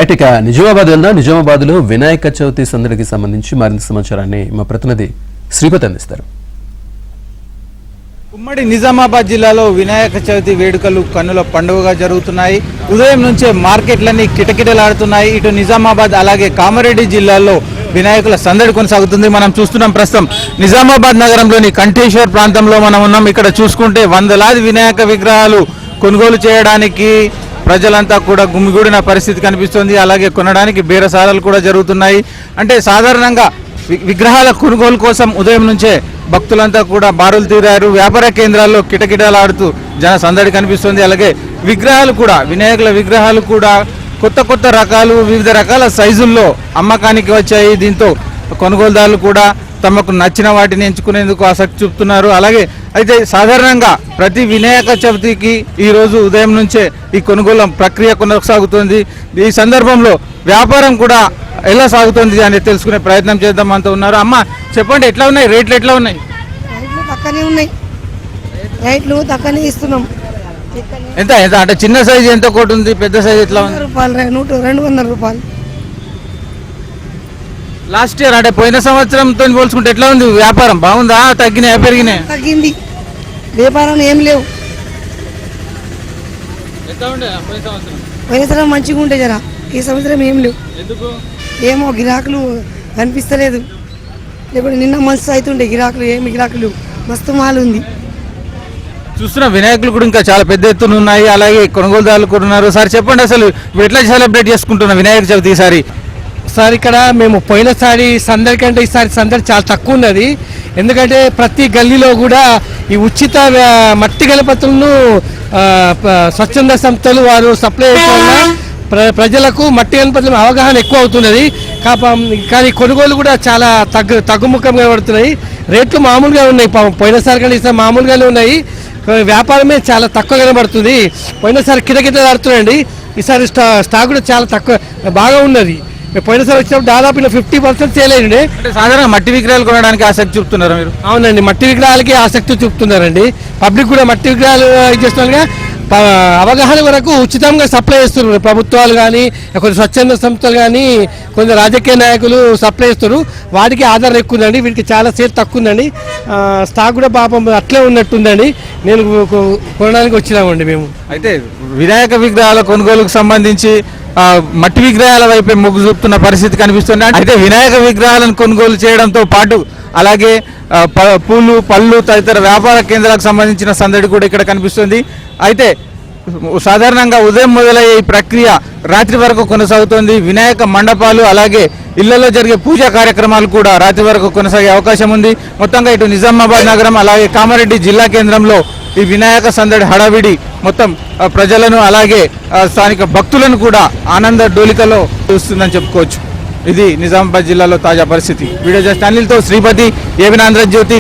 ఇక నిజామాబాద్ వెళ్దాం. నిజామాబాద్లో వినాయక చవితి సందడికి సంబంధించి మరింత సమాచారాన్ని మా ప్రతినిధి శ్రీపతి అందిస్తారు. ఉమ్మడి నిజామాబాద్ జిల్లాలో వినాయక చవితి వేడుకలు కన్నుల పండుగగా జరుగుతున్నాయి. ఉదయం నుంచే మార్కెట్లన్నీ కిటకిటలాడుతున్నాయి. ఇటు నిజామాబాద్ అలాగే కామారెడ్డి జిల్లాలో వినాయకుల సందడి కొనసాగుతుంది. మనం చూస్తున్నాం ప్రస్తుతం నిజామాబాద్ నగరంలోని కంఠేశ్వర్ ప్రాంతంలో మనం ఉన్నాం. ఇక్కడ చూసుకుంటే వందలాది వినాయక విగ్రహాలు కొనుగోలు చేయడానికి ప్రజలంతా కూడా గుమిగూడిన పరిస్థితి కనిపిస్తుంది. అలాగే కొనడానికి బేరసారాలు కూడా జరుగుతున్నాయి. అంటే సాధారణంగా విగ్రహాల కొనుగోలు కోసం ఉదయం నుంచే భక్తులంతా కూడా బారులు తీరారు. వ్యాపార కేంద్రాల్లో కిటకిటలాడుతూ జన సందడి కనిపిస్తుంది. అలాగే విగ్రహాలు కూడా వినాయకుల విగ్రహాలు కూడా కొత్త కొత్త రకాలు వివిధ రకాల సైజుల్లో అమ్మకానికి వచ్చాయి. దీంతో కొనుగోలుదారులు కూడా తమకు నచ్చిన వాటిని ఎంచుకునేందుకు ఆసక్తి చూపుతున్నారు. అలాగే అయితే సాధారణంగా ప్రతి వినాయక చవితికి ఈరోజు ఉదయం నుంచే ఈ కొనుగోలు ప్రక్రియ కొనసాగుతుంది. ఈ సందర్భంలో వ్యాపారం కూడా ఎలా సాగుతుంది అనేది తెలుసుకునే ప్రయత్నం చేద్దాం అంటూ ఉన్నారు. అమ్మ చెప్పండి, ఎట్లా ఉన్నాయి రేట్లు? ఎట్లా ఉన్నాయి? రేట్లు తక్కువనే ఉన్నాయి. రేట్లు తక్కువనే ఇస్తున్నాం. ఎంత ఎంత అంటే చిన్న సైజు ఎంత కోటి ఉంది, పెద్ద సైజు ఎట్లా ఉంది? ₹200 రూపాయలు. లాస్ట్ ఇయర్ అంటే పోయిన సంవత్సరంతో పోల్చుకుంటే ఎట్లా ఉంది వ్యాపారం? బాగుందా, తగ్గినాయా, పెరిగినాయి? తగ్గింది. వ్యాపారం ఏం లేవు. పోయిన సంవత్సరం మంచిగా ఉంటే జరా, ఈ సంవత్సరం ఏం లేవు. ఏమో గిరాకులు కనిపిస్తలేదు. లేకపోతే నిన్న మస్తు అవుతుండే గిరాకులు, ఏమి గిరాకులు, మస్తు మాలు ఉంది. చూస్తున్న వినాయకులు కూడా ఇంకా చాలా పెద్ద ఎత్తున ఉన్నాయి. అలాగే కొనుగోలుదారులు కూడా ఉన్నారు. సార్ చెప్పండి, అసలు ఎట్లా సెలబ్రేట్ చేసుకుంటున్నాం వినాయక చవితి ఈసారి? సార్ ఇక్కడ మేము పోయినసారి సందడి కంటే ఈసారి సందడి చాలా తక్కువ ఉన్నది. ఎందుకంటే ప్రతి గల్లీలో కూడా ఈ ఉచిత మట్టి గణపతులను స్వచ్ఛంద సంస్థలు వారు సప్లై చేయడం వల్ల ప్రజలకు మట్టి గణపతుల అవగాహన ఎక్కువ అవుతున్నది. కానీ కొనుగోలు కూడా చాలా తగ్గుముఖంగా పడుతున్నాయి. రేట్లు మామూలుగా ఉన్నాయి. పోయినసారి కంటే ఈసారి మామూలుగానే ఉన్నాయి. వ్యాపారమే చాలా తక్కువ కనబడుతుంది. పోయినసారి కిటకిటలాడుతున్నాయండి. ఈసారి స్టాక్ కూడా చాలా తక్కువ బాగా ఉన్నది. పోయినసారి వచ్చినప్పుడు దాదాపు 50% సేల్ అయ్యింది. సాధారణ మట్టి విగ్రహాలు కొనడానికి ఆసక్తి చూపుతున్నారు మీరు? అవునండి, మట్టి విగ్రహాలకి ఆసక్తి చూపుతున్నారండి. పబ్లిక్ కూడా మట్టి విగ్రహాలు చేస్తున్నారుగా. అవగాహన వరకు ఉచితంగా సప్లై చేస్తున్నారు ప్రభుత్వాలు కానీ, కొన్ని స్వచ్ఛంద సంస్థలు కానీ, కొందరు రాజకీయ నాయకులు సప్లై చేస్తున్నారు. వాటికి ఆధారం ఎక్కువ ఉందండి, వీటికి చాలా సేల్ తక్కువ ఉందండి. స్టాక్ కూడా పాపం అట్లే ఉన్నట్టుందండి. నేను కొనడానికి వచ్చినామండి మేము. అయితే వినాయక విగ్రహాల కొనుగోలుకు సంబంధించి మట్టి విగ్రహాల వైపే మొగ్గు చూపుతున్న పరిస్థితి కనిపిస్తుంది. అయితే వినాయక విగ్రహాలను కొనుగోలు చేయడంతో పాటు అలాగే పూలు, పళ్ళు తదితర వ్యాపార కేంద్రాలకు సంబంధించిన సందడి కూడా ఇక్కడ కనిపిస్తుంది. అయితే సాధారణంగా ఉదయం మొదలయ్యే ఈ ప్రక్రియ రాత్రి వరకు కొనసాగుతుంది. వినాయక మండపాలు అలాగే ఇళ్లలో జరిగే పూజా కార్యక్రమాలు కూడా రాత్రి వరకు కొనసాగే అవకాశం ఉంది. మొత్తంగా ఇటు నిజామాబాద్ నగరం అలాగే కామారెడ్డి జిల్లా కేంద్రంలో ఈ వినాయక సందడి హడావిడి మొత్తం ప్రజలను అలాగే స్థానిక భక్తులను కూడా ఆనంద డోలికలో చూస్తుందని చెప్పుకోవచ్చు. ఇది నిజామాబాద్ జిల్లాలో తాజా పరిస్థితి. వీడియో జర్నలిస్ట్తో శ్రీపతి, ఏబిన్ ఆంధ్రజ్యోతి.